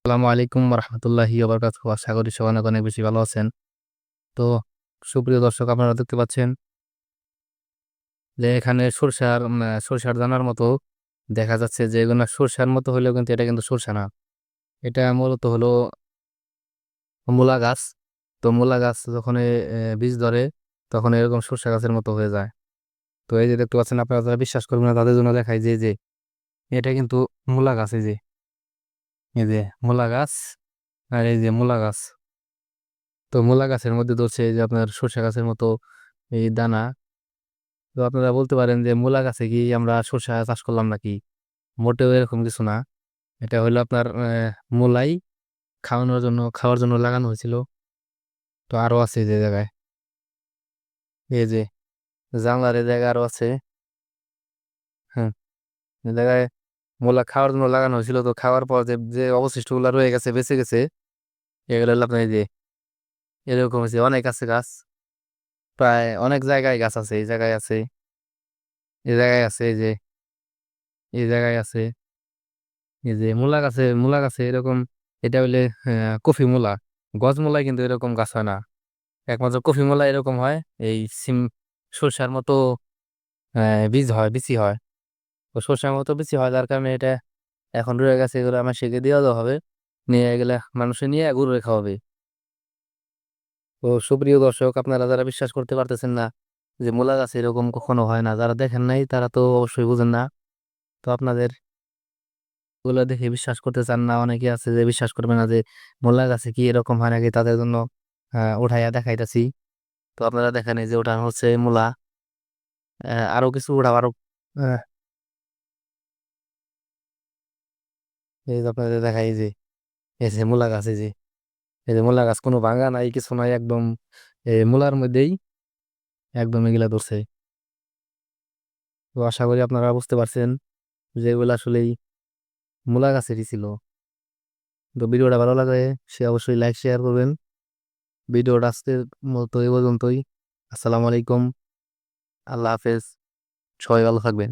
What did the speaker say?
আসসালামু আলাইকুম রহমতুল্লাহি ওবারাকাতুহু। আশা করি সবাই অনেক অনেক বেশি ভালো আছেন। তো সুপ্রিয় দর্শক, আপনারা দেখতে পাচ্ছেন যে এখানে সরষার দানার মতো দেখা যাচ্ছে যে এগুলো সরষার মতো হলেও কিন্তু এটা কিন্তু সরষা না। এটা মূলত হলো মূলা গাছ। তো মূলা গাছ যখন বীজ ধরে তখন এরকম সরষা গাছের মতো হয়ে যায়। তো এই যে দেখতে পাচ্ছেন, আপনারা যারা বিশ্বাস করবেন না তাদের জন্য দেখাই যে এটা কিন্তু মূলা গাছ। এই যে মূলা গাছ, আর এই যে মূলা গাছ। তো মূলা গাছের মধ্যে ধরছে এই যে আপনার সরষা গাছের মতো এই দানা। তো আপনারা বলতে পারেন যে মূলা গাছে কি আমরা সরষা চাষ করলাম নাকি? মোটেও এরকম কিছু না। এটা হলো আপনার মূলাই খাওয়ার জন্য লাগানো হয়েছিল। তো আরো আছে এই যে জায়গায়, এই যে জানলার এই জায়গায় আরো আছে। হ্যাঁ, এই জায়গায় মূলা খাওয়ার জন্য লাগানো হয়েছিল। তো খাওয়ার পর যে যে অবশিষ্ট গুলা রয়ে গেছে, বেঁচে গেছে, এগুলো হলো আপনার এই যে এরকম হয়েছে। অনেক আছে গাছ, প্রায় অনেক জায়গায় গাছ আছে। এই জায়গায় আছে, এই জায়গায় আছে, এই জায়গায় আছে। এই যে মূলা গাছে এরকম, এটা হইলে কফি মূলা। গজ মূলায় কিন্তু এরকম গাছ হয় না, একমাত্র কফি মূলা এরকম হয়। এই সিম সরষার মতো বীজ হয়, বিচি হয়। তো সরষার মতো বিচি হয়, যার কারণে এটা এখন রয়ে গেছে। এগুলো আমার সেকে দিয়ে দেওয়া হবে, নিয়ে গেলে মানুষে নিয়ে গরুরে খাওয়াবে। তো সুপ্রিয় দর্শক, আপনারা যারা বিশ্বাস করতে পারতেছেন না যে মূলা গাছে এরকম কখনো হয় না, যারা দেখেন নাই তারা তো অবশ্যই বুঝেন না। তো আপনাদের ওগুলো দেখে বিশ্বাস করতে চান না, অনেকে আছে যে বিশ্বাস করবে না যে মোল্লা গাছে কি এরকম হয় নাকি, তাদের জন্য উঠাইয়া দেখাইতেছি। তো আপনারা দেখেন এই যে ওটা হচ্ছে মূলা। আরো কিছু উঠাও আরো। আহ, এই যে আপনাদের দেখাই এই যে মূলা গাছ। এই যে মূলা গাছ কোনো ভাঙা নাই, কিছু নাই, একদম এই মূলার মধ্যেই একদম এগুলা ধরছে। তো আশা করি আপনারা বুঝতে পারছেন যে এগুলো আসলেই মূলা গাছেরই ছিল। তো ভিডিওটা ভালো লাগে সে অবশ্যই লাইক শেয়ার করবেন। ভিডিওটা আজকের মতো এই পর্যন্তই। আসসালামু আলাইকুম, আল্লাহ হাফেজ, সবাই ভালো থাকবেন।